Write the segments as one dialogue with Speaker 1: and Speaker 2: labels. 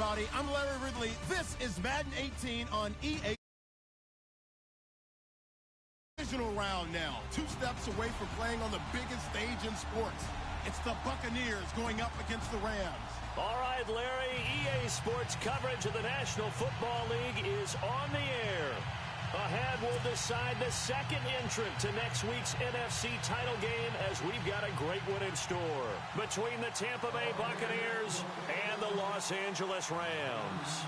Speaker 1: everybody. I'm Larry Ridley. This is Madden 18 on EA. Divisional round now. 2 steps away from playing on the biggest stage in sports. It's the Buccaneers going up against the Rams.
Speaker 2: All right, Larry, EA Sports coverage of the National Football League is on the air. Ahead, we'll decide the second entrant to next week's NFC title game as we've got a great one in store between the Tampa Bay Buccaneers and the Los Angeles Rams.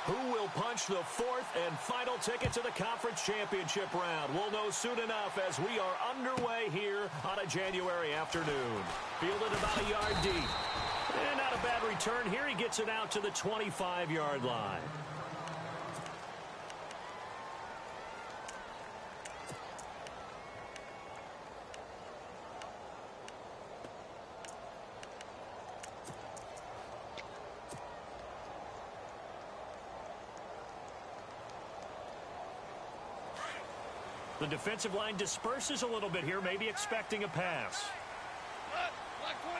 Speaker 2: Who will punch the fourth and final ticket to the conference championship round? We'll know soon enough as we are underway here on a January afternoon. Fielded about a yard deep. And not a bad return here. He gets it out to the 25-yard line. The defensive line disperses a little bit here, maybe expecting a pass.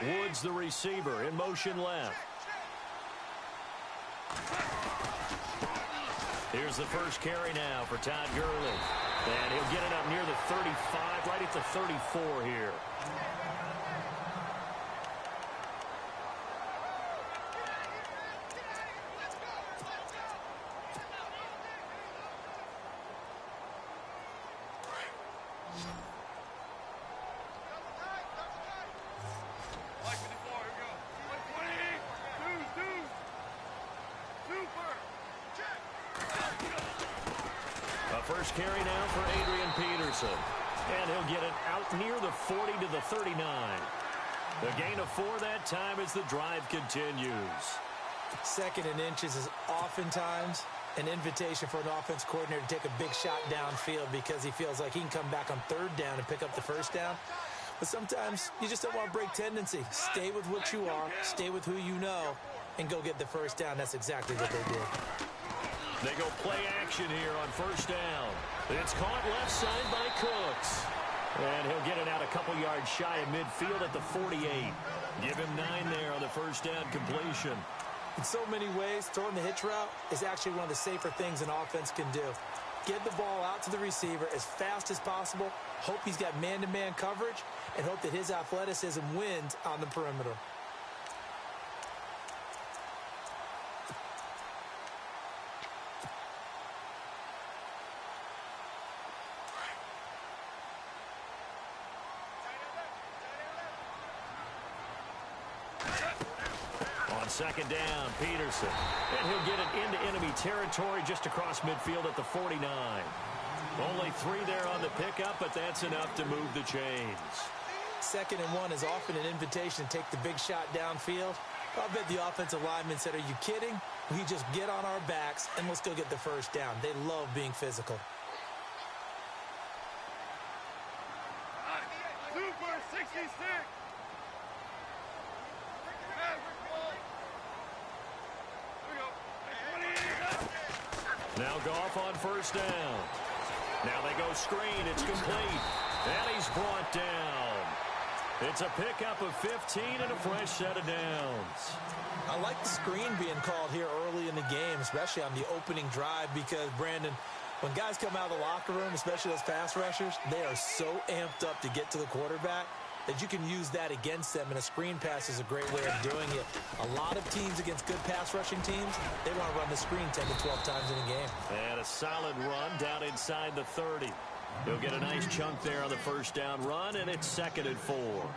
Speaker 2: Woods, the receiver, in motion left. Here's the first carry now for Todd Gurley. And he'll get it up near the 35, right at the 34 here. First carry now for Adrian Peterson. And he'll get it out near the 40 to the 39. The gain of 4 that time as the drive continues.
Speaker 3: Second and inches is oftentimes an invitation for an offense coordinator to take a big shot downfield because he feels like he can come back on third down and pick up the first down. But sometimes you just don't want to break tendency. Stay with what you are, stay with who you know, and go get the first down. That's exactly what they did.
Speaker 2: They go play action here on first down. It's caught left side by Cooks. And he'll get it out a couple yards shy of midfield at the 48. Give him 9 there on the first down completion.
Speaker 3: In so many ways, throwing the hitch route is actually one of the safer things an offense can do. Get the ball out to the receiver as fast as possible, hope he's got man-to-man coverage, and hope that his athleticism wins on the perimeter.
Speaker 2: Second down, Peterson. And he'll get it into enemy territory just across midfield at the 49. Only 3 there on the pickup, but that's enough to move the chains.
Speaker 3: Second and 1 is often an invitation to take the big shot downfield. I'll bet the offensive lineman said, "Are you kidding? We just get on our backs and let's go get the first down." They love being physical.
Speaker 4: Super 66.
Speaker 2: Now Goff on first down. Now they go screen. It's complete. And he's brought down. It's a pickup of 15 and a fresh set of downs.
Speaker 3: I like the screen being called here early in the game, especially on the opening drive, because, Brandon, when guys come out of the locker room, especially those pass rushers, they are so amped up to get to the quarterback that you can use that against them, and a screen pass is a great way of doing it. A lot of teams against good pass rushing teams, they want to run the screen 10 to 12 times in a game.
Speaker 2: And a solid run down inside the 30. He'll get a nice chunk there on the first down run, and it's 2nd and 4.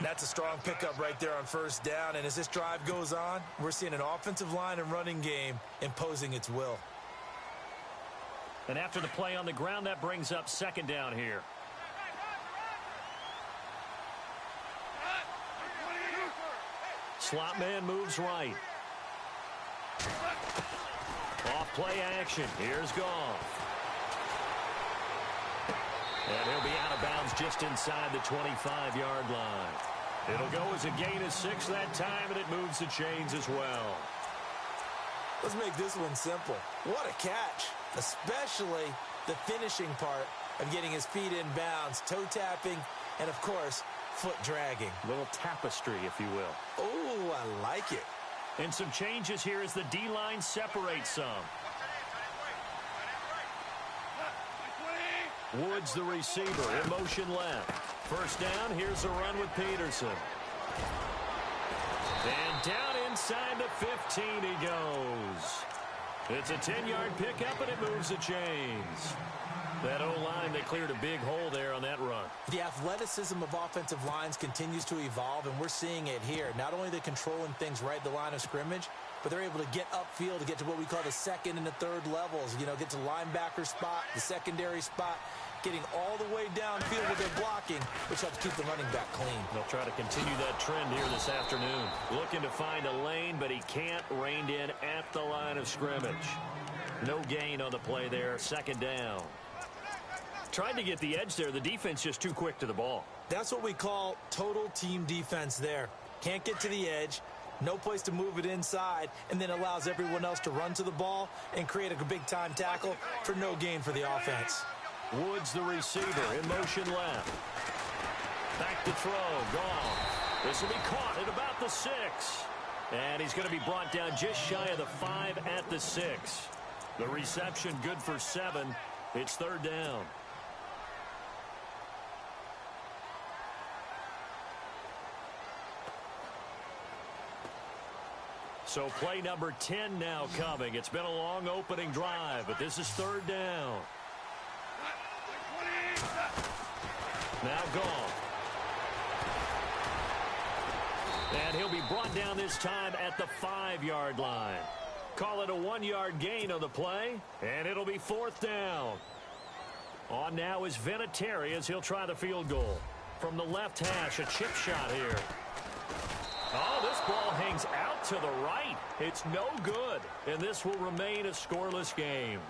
Speaker 3: That's a strong pickup right there on first down, and as this drive goes on, we're seeing an offensive line and running game imposing its will.
Speaker 2: And after the play on the ground, that brings up 2nd down here. Slot man moves right. Off play action. Here's Goff. And he'll be out of bounds just inside the 25-yard line. It'll go as a gain of 6 that time, and it moves the chains as well.
Speaker 3: Let's make this one simple. What a catch, especially the finishing part of getting his feet in bounds, toe tapping, and of course, foot dragging.
Speaker 2: A little tapestry, if you will.
Speaker 3: Oh, I like it.
Speaker 2: And some changes here as the D-line separates some. Woods, the receiver, in motion left. First down, here's a run with Peterson. And down inside the 15 he goes. It's a 10-yard pickup, and it moves the chains. That O-line, they cleared a big hole there on that run.
Speaker 3: The athleticism of offensive lines continues to evolve, and we're seeing it here. Not only are they controlling things right at the line of scrimmage, but they're able to get upfield to get to what we call the second and the third levels. You know, get to linebacker spot, the secondary spot, getting all the way downfield with their blocking, which helps keep the running back clean.
Speaker 2: They'll try to continue that trend here this afternoon. Looking to find a lane, but he can't. Reined in at the line of scrimmage. No gain on the play there. Second down. Tried to get the edge there. The defense just too quick to the ball.
Speaker 3: That's what we call total team defense there. Can't get to the edge, no place to move it inside, and then allows everyone else to run to the ball and create a big-time tackle for no gain for the offense.
Speaker 2: Woods, the receiver, in motion left. Back to throw. Gone. This will be caught at about the 6. And he's going to be brought down just shy of the 5 at the 6. The reception good for 7. It's third down. So play number 10 now coming. It's been a long opening drive, but this is third down. Now gone. And he'll be brought down this time at the 5-yard line. Call it a 1-yard gain on the play, and it'll be fourth down. On now is Vinatieri as he'll try the field goal. From the left hash, a chip shot here. Oh, this ball hangs out to the right. It's no good, and this will remain a scoreless game.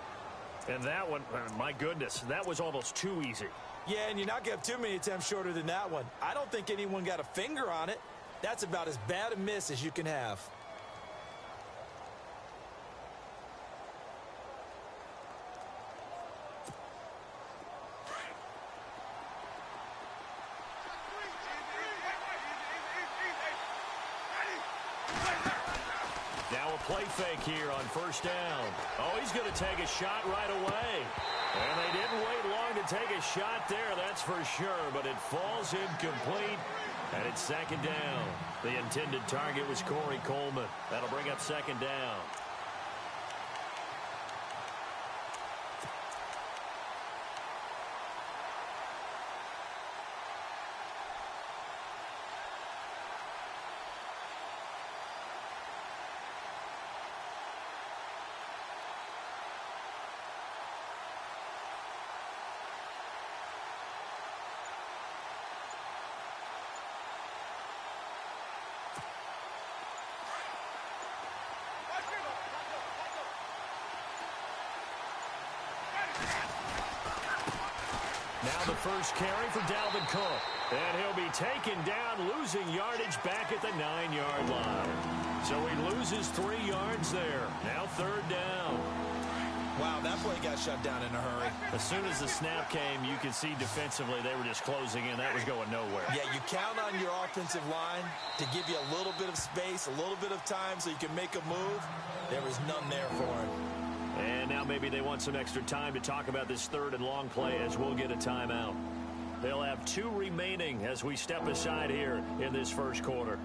Speaker 2: And that one, my goodness, that was almost too easy.
Speaker 3: Yeah, and you're not going to have too many attempts shorter than that one. I don't think anyone got a finger on it. That's about as bad a miss as you can have.
Speaker 2: Now a play fake here on first down. Oh, he's going to take a shot right away. And they didn't wait long to take a shot there, that's for sure. But it falls incomplete, and it's second down. The intended target was Corey Coleman. That'll bring up second down. Now the first carry for Dalvin Cook. And he'll be taken down, losing yardage back at the 9-yard line. So he loses 3 yards there. Now third down.
Speaker 3: Wow, that play got shut down in a hurry.
Speaker 2: As soon as the snap came, you could see defensively they were just closing in. That was going nowhere.
Speaker 3: Yeah, you count on your offensive line to give you a little bit of space, a little bit of time so you can make a move. There was none there for him.
Speaker 2: And now maybe they want some extra time to talk about this third and long play as we'll get a timeout. They'll have 2 remaining as we step aside here in this first quarter.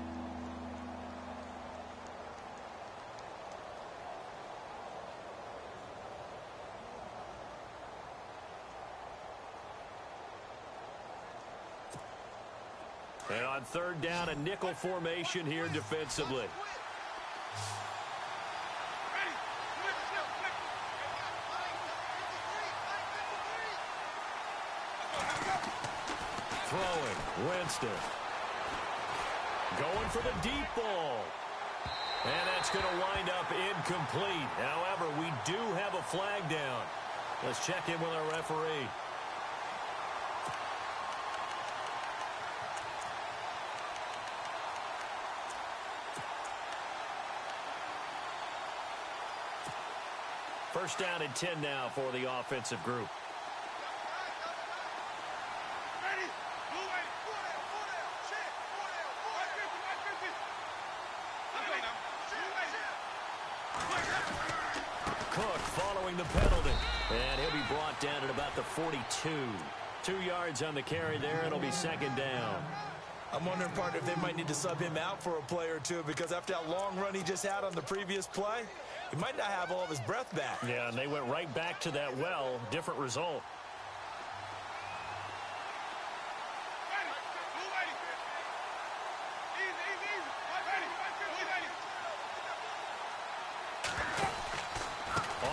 Speaker 2: And on third down, a nickel formation here defensively. Throwing, Winston. Going for the deep ball. And that's going to wind up incomplete. However, we do have a flag down. Let's check in with our referee. First down and 10 now for the offensive group. Cook following the penalty. And he'll be brought down at about the 42. 2 yards on the carry there. It'll be second down.
Speaker 3: I'm wondering, partner, if they might need to sub him out for a play or two, because after that long run he just had on the previous play, he might not have all of his breath back.
Speaker 2: Yeah, and they went right back to that well. Different result.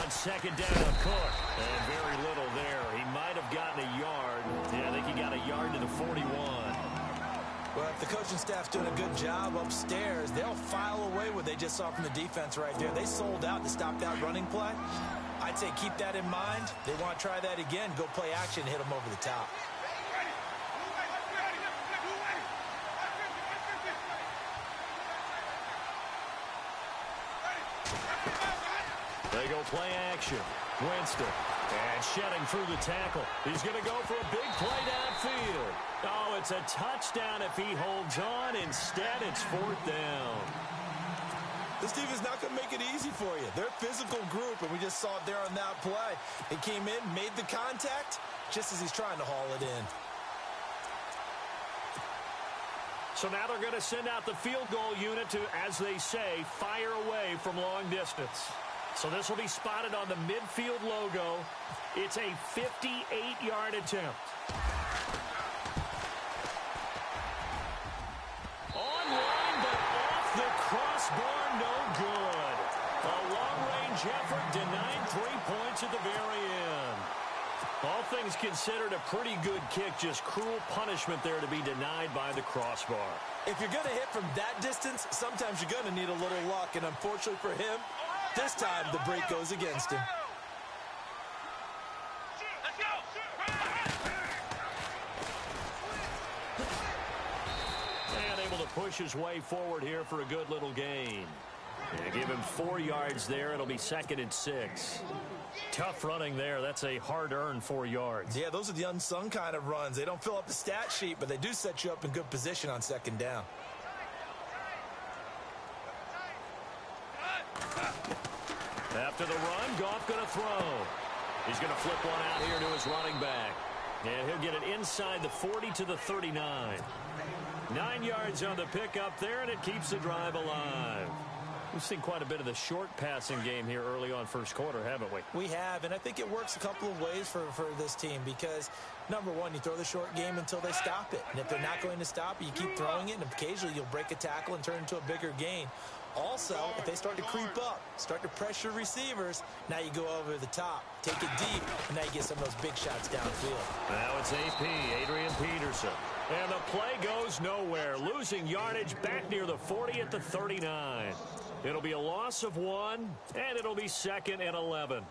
Speaker 2: On second down, Cook. And very little there. He might have gotten a yard. Yeah, I think he got a yard to the 41.
Speaker 3: Well, if the coaching staff's doing a good job upstairs, they'll file away what they just saw from the defense right there. They sold out to stop that running play. I'd say keep that in mind. They want to try that again. Go play action, hit them over the top.
Speaker 2: They go play action. Winston. And shedding through the tackle. He's going to go for a big play downfield. Oh, it's a touchdown if he holds on. Instead, it's fourth down.
Speaker 3: This team is not going to make it easy for you. They're a physical group, and we just saw it there on that play. He came in, made the contact, just as he's trying to haul it in.
Speaker 2: So now they're going to send out the field goal unit to, as they say, fire away from long distance. So this will be spotted on the midfield logo. It's a 58-yard attempt. Online, but off the crossbar, no good. A long-range effort denied 3 points at the very end. All things considered, a pretty good kick, just cruel punishment there to be denied by the crossbar.
Speaker 3: If you're going to hit from that distance, sometimes you're going to need a little luck, and unfortunately for him, this time the break goes against him.
Speaker 2: And able to push his way forward here for a good little gain. And give him 4 yards there. It'll be second and 6. Tough running there. That's a hard-earned 4 yards.
Speaker 3: Yeah, those are the unsung kind of runs. They don't fill up the stat sheet, but they do set you up in good position on second down.
Speaker 2: After the run, Goff going to throw. He's going to flip one out here to his running back. And he'll get it inside the 40 to the 39. 9 yards on the pickup there, and it keeps the drive alive. We've seen quite a bit of the short passing game here early on first quarter, haven't we?
Speaker 3: We have, and I think it works a couple of ways for this team because, number one, you throw the short game until they stop it. And if they're not going to stop it, you keep throwing it, and occasionally you'll break a tackle and turn it into a bigger gain. Also, if they start to creep up, start to pressure receivers, now you go over the top, take it deep, and now you get some of those big shots downfield.
Speaker 2: Now it's AP, Adrian Peterson. And the play goes nowhere, losing yardage back near the 40 at the 39. It'll be a loss of 1, and it'll be second and 11.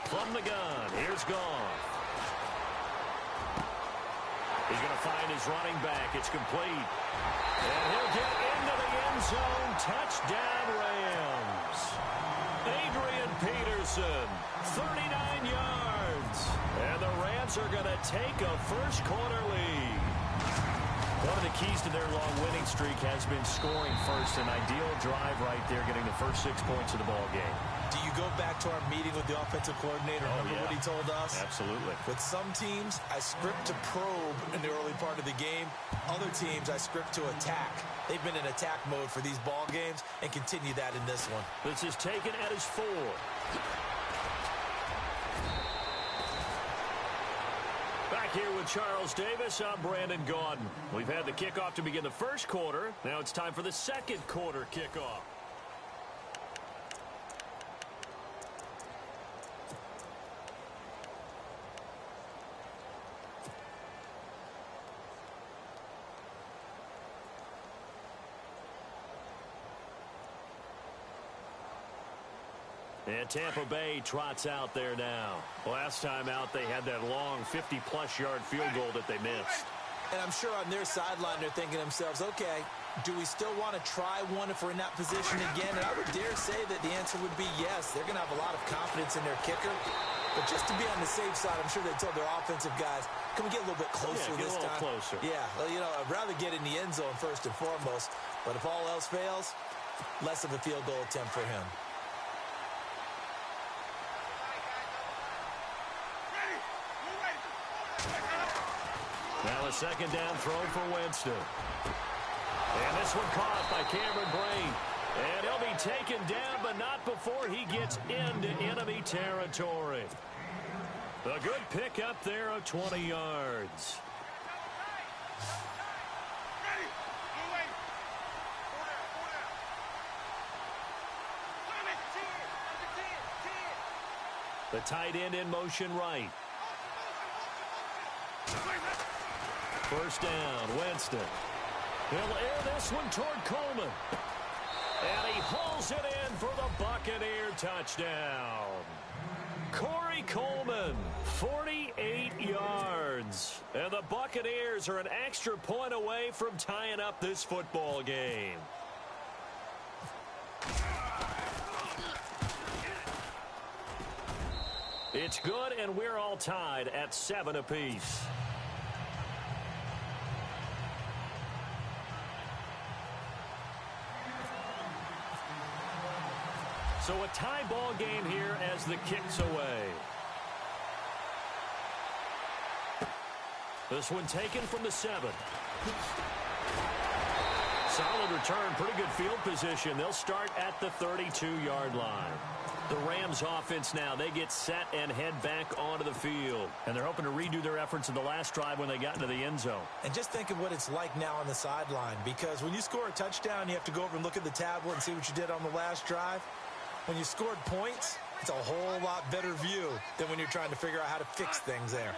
Speaker 2: From the gun, here's Goff. He's going to find his running back. It's complete. And he'll get into the end zone. Touchdown, Rams. Adrian Peterson, 39 yards. And the Rams are going to take a first quarter lead. One of the keys to their long winning streak has been scoring first. An ideal drive right there, getting the first 6 points of the ball game.
Speaker 3: Do you go back to our meeting with the offensive coordinator? Remember what he told us?
Speaker 2: Absolutely.
Speaker 3: With some teams, I script to probe in the early part of the game. Other teams, I script to attack. They've been in attack mode for these ball games and continue that in this one.
Speaker 2: This is taken at his 4. Back here with Charles Davis, I'm Brandon Gaudin. We've had the kickoff to begin the first quarter. Now it's time for the second quarter kickoff. And Tampa Bay trots out there now. Last time out, they had that long 50-plus yard field goal that they missed.
Speaker 3: And I'm sure on their sideline, they're thinking to themselves, okay, do we still want to try one if we're in that position again? And I would dare say that the answer would be yes. They're going to have a lot of confidence in their kicker. But just to be on the safe side, I'm sure they told their offensive guys, can we get a little bit closer this time?
Speaker 2: Get a little closer.
Speaker 3: Yeah, well, you know, I'd rather get in the end zone first and foremost. But if all else fails, less of a field goal attempt for him.
Speaker 2: Now a second down throw for Winston. And this one caught by Cameron Brain. And he'll be taken down, but not before he gets into enemy territory. A good pick up there of 20 yards. The tight end in motion right. First down, Winston. He'll air this one toward Coleman. And he hauls it in for the Buccaneer touchdown. Corey Coleman, 48 yards. And the Buccaneers are an extra point away from tying up this football game. It's good, and we're all tied at 7 apiece. So a tie ball game here as the kick's away. This one taken from the 7. Solid return, pretty good field position. They'll start at the 32-yard line. The Rams offense now, they get set and head back onto the field. And they're hoping to redo their efforts in the last drive when they got into the end zone. And just think of what it's like now on the sideline. Because when you score a touchdown, you have to go over and look at the tablet and see what you did on the last drive. When you scored points, it's a whole lot better view than when you're trying to figure out how to fix things there.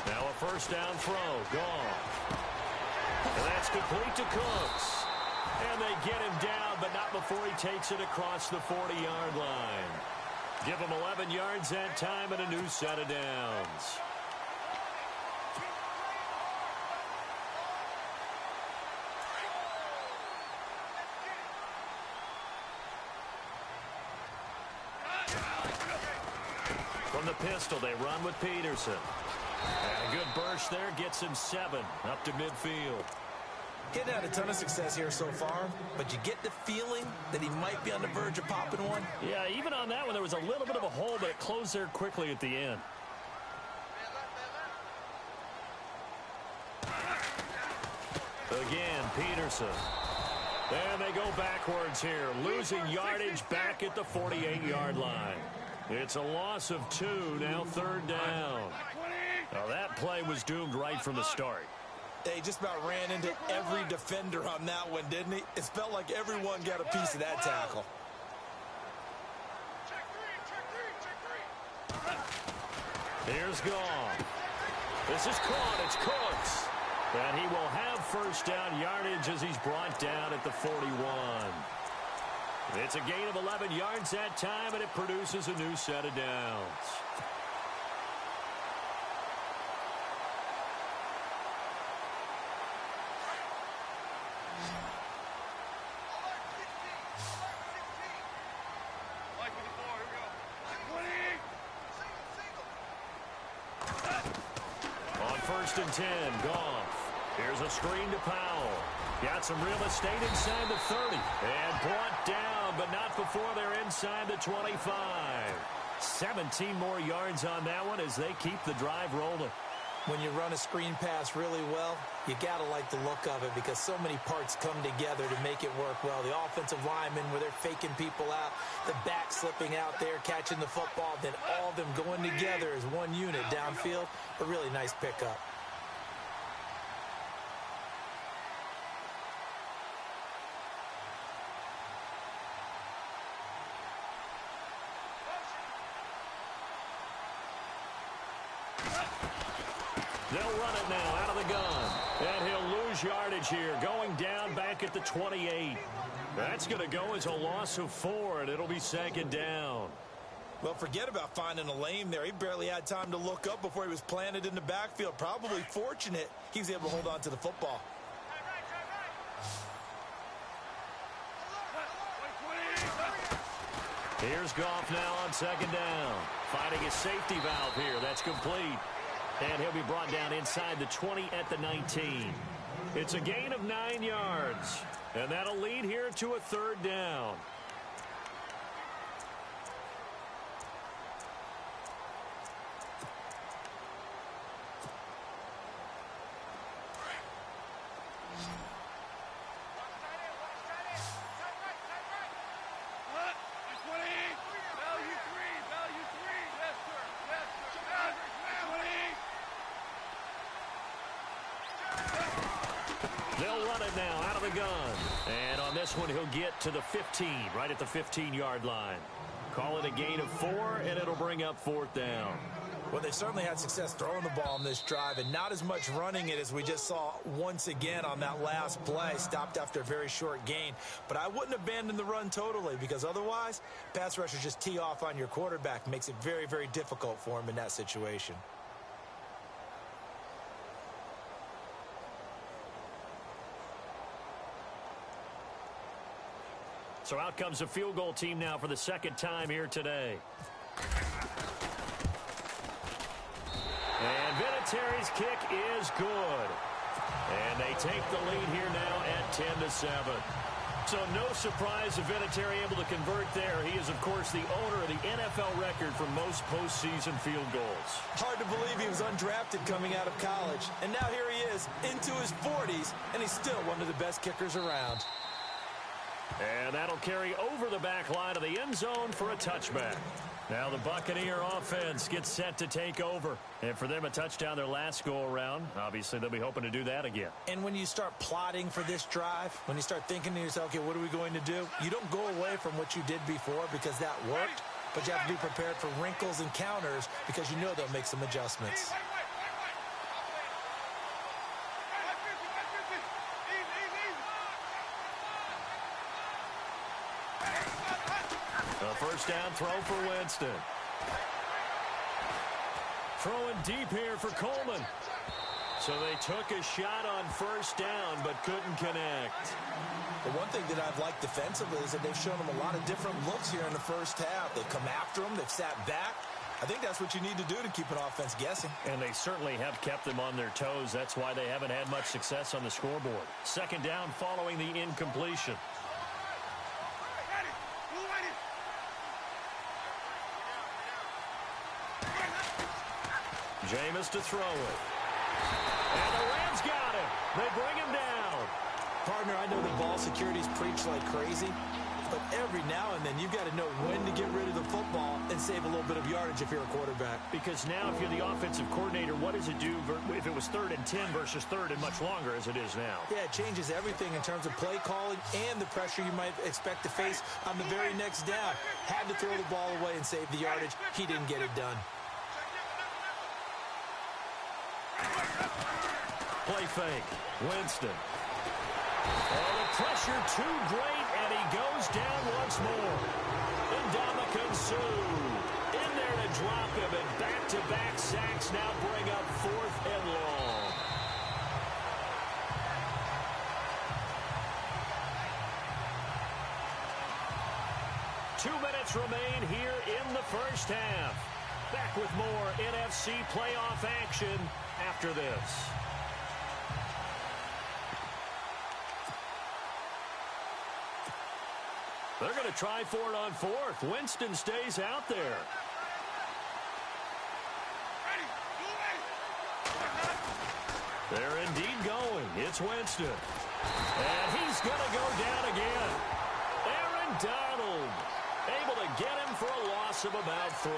Speaker 2: Now a first down throw, gone. And that's complete to Cooks. And they get him down, but not before he takes it across the 40-yard line. Give him 11 yards that time and a new set of downs. From the pistol, they run with Peterson. And a good burst there gets him 7 up to midfield.
Speaker 3: Getting had a ton of success here so far, but you get the feeling that he might be on the verge of popping one.
Speaker 2: Yeah, even on that one, there was a little bit of a hole, but it closed there quickly at the end. Again, Peterson. And they go backwards here, losing yardage back at the 48-yard line. It's a loss of 2, now third down. Now that play was doomed right from the start.
Speaker 3: They just about ran into every defender on that one, didn't he? It felt like everyone got a piece of that tackle.
Speaker 2: Here's Goff. This is caught. It's Cooks. And he will have first down yardage as he's brought down at the 41. It's a gain of 11 yards that time, and it produces a new set of downs. On first and 10, Goff. Here's a screen to Powell. Got some real estate inside the 30. And brought down, but not before they're inside the 25. 17 more yards on that one as they keep the drive rolling.
Speaker 3: When you run a screen pass really well, you got to like the look of it because so many parts come together to make it work well. The offensive linemen, where they're faking people out, the back slipping out there, catching the football, then all of them going together as one unit downfield. A really nice pickup.
Speaker 2: They'll run it now out of the gun. And he'll lose yardage here, going down back at the 28. That's going to go as a loss of 4, and it'll be second down.
Speaker 3: Well, forget about finding a lane there. He barely had time to look up before he was planted in the backfield. Probably fortunate he was able to hold on to the football.
Speaker 2: Here's Goff now on second down. Finding his safety valve here. That's complete. And he'll be brought down inside the 20 at the 19. It's a gain of 9 yards. And that'll lead here to a third down. They'll run it now out of the gun. And on this one, he'll get to the 15, right at the 15-yard line. Call it a gain of 4, and it'll bring up fourth down.
Speaker 3: Well, they certainly had success throwing the ball in this drive, and not as much running it as we just saw once again on that last play. Stopped after a very short gain. But I wouldn't abandon the run totally, because otherwise, pass rushers just tee off on your quarterback. Makes it very, very difficult for him in that situation.
Speaker 2: So out comes a field goal team now for the second time here today. And Vinatieri's kick is good. And they take the lead here now at 10-7. So no surprise if Vinatieri able to convert there. He is, of course, the owner of the NFL record for most postseason field goals.
Speaker 3: Hard to believe he was undrafted coming out of college. And now here he is into his 40s, and he's still one of the best kickers around.
Speaker 2: And that'll carry over the back line of the end zone for a touchback. Now the Buccaneer offense gets set to take over. And for them, a touchdown their last go-around. Obviously, they'll be hoping to do that again.
Speaker 3: And when you start plotting for this drive, when you start thinking to yourself, okay, what are we going to do? You don't go away from what you did before because that worked. But you have to be prepared for wrinkles and counters because you know they'll make some adjustments.
Speaker 2: First down throw for Winston. Throwing deep here for Coleman. So they took a shot on first down but couldn't connect.
Speaker 3: The one thing that I've liked defensively is that they've shown them a lot of different looks here in the first half. They've come after them. They've sat back. I think that's what you need to do to keep an offense guessing.
Speaker 2: And they certainly have kept them on their toes. That's why they haven't had much success on the scoreboard. Second down following the incompletion. Jameis to throw it. And the Rams got him. They bring him down.
Speaker 3: Partner, I know the ball security's preached like crazy, but every now and then you've got to know when to get rid of the football and save a little bit of yardage if you're a quarterback.
Speaker 2: Because now if you're the offensive coordinator, what does it do if it was 3rd and 10 versus 3rd and much longer as it is now?
Speaker 3: Yeah, it changes everything in terms of play calling and the pressure you might expect to face on the very next down. Had to throw the ball away and save the yardage. He didn't get it done.
Speaker 2: Play fake. Winston. Oh, the pressure too great, and he goes down once more. Ndamukong Suh in there to drop him, and back-to-back sacks now bring up 4th and long. Two minutes remain here in the first half. Back with more NFC playoff action after this. They're going to try for it on 4th. Winston stays out there. They're indeed going. It's Winston. And he's going to go down again. Aaron Donald able to get him for a loss of about 3.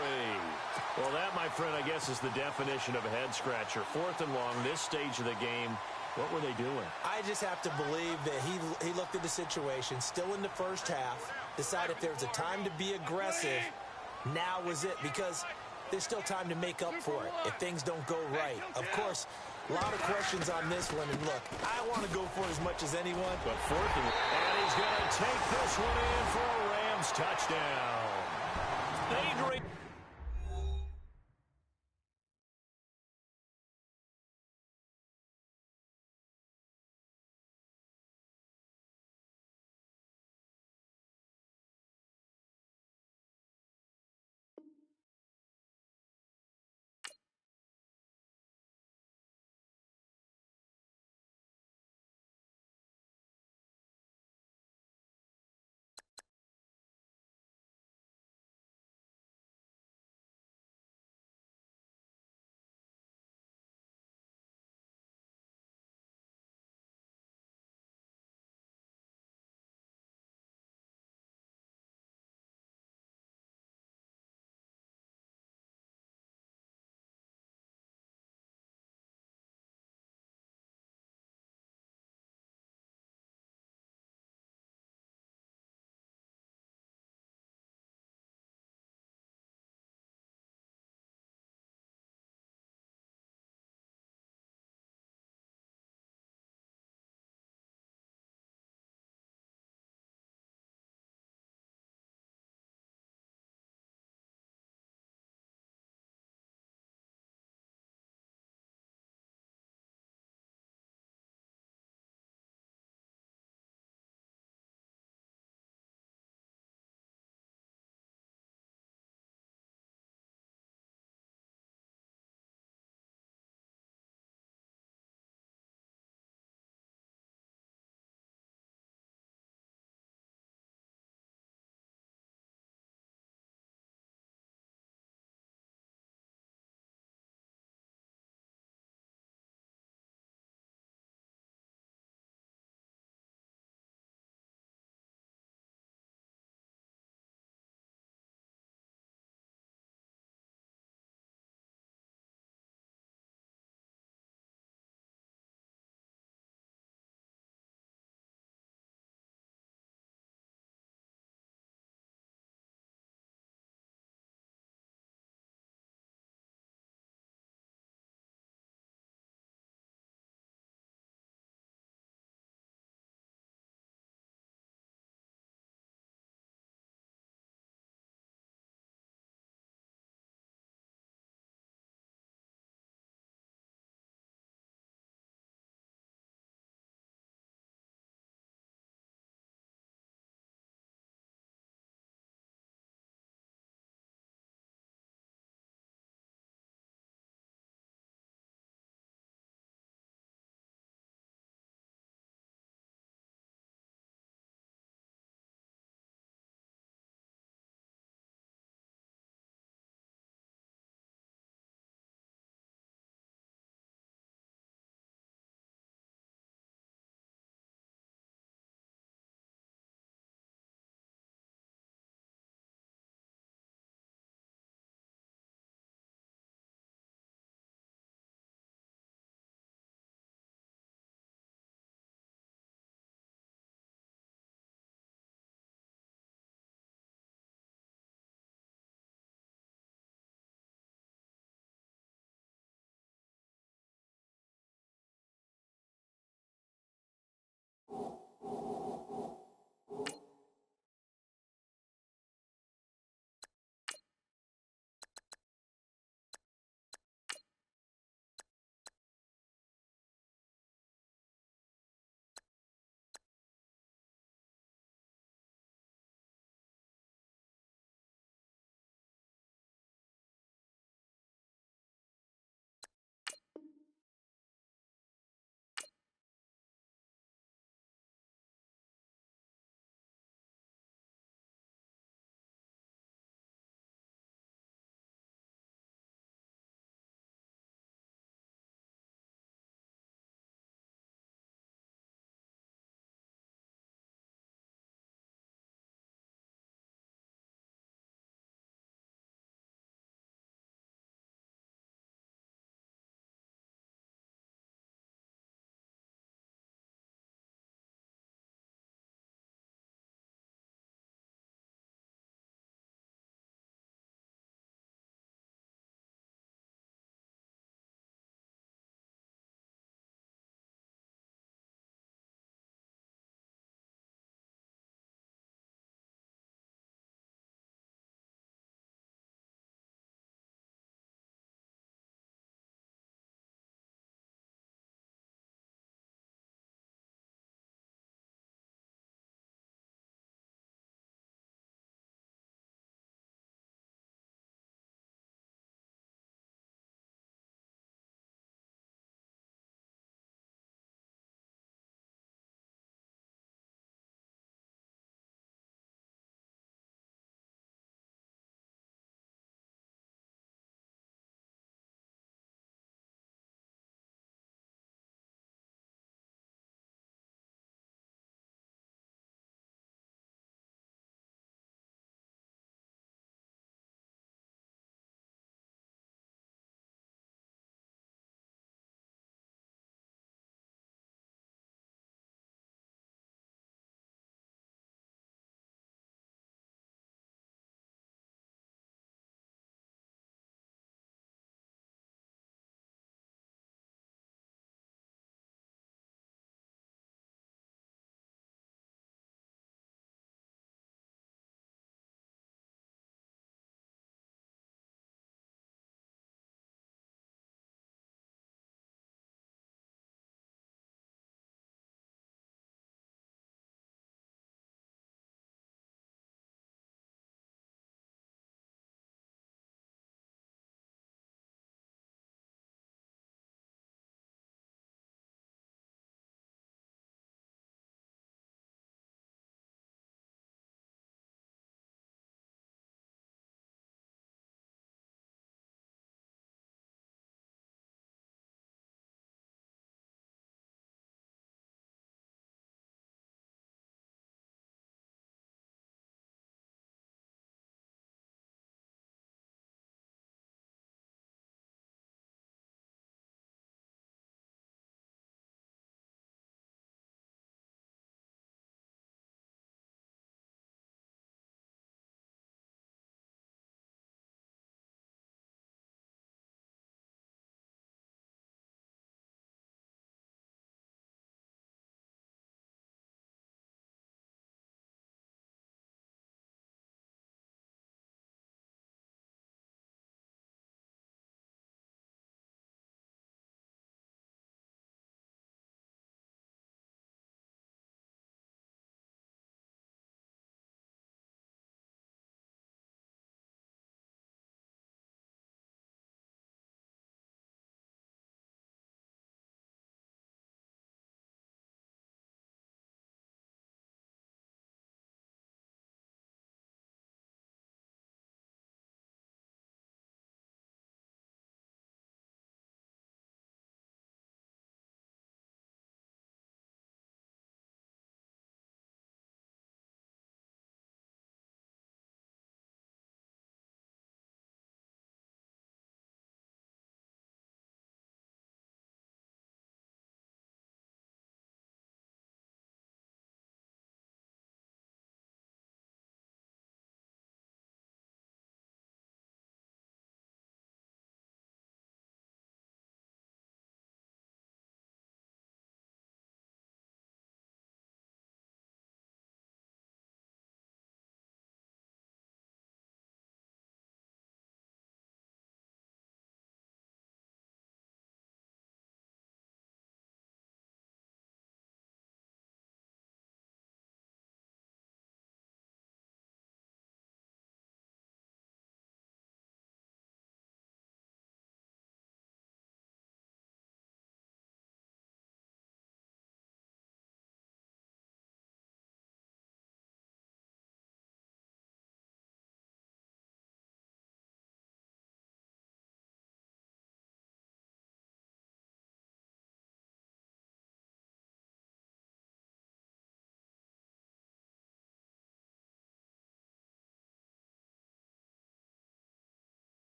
Speaker 2: Well, that, my friend, I guess is the definition of a head-scratcher. 4th and long, this stage of the game. What were they doing?
Speaker 3: I just have to believe that he looked at the situation, still in the first half, decided if there was a time to be aggressive, now was it. Because there's still time to make up for it if things don't go right. Of course, a lot of questions on this one. And look, I want to go for it as much as anyone.
Speaker 2: But fourth, and he's going to take this one in for a Rams touchdown. Adrian.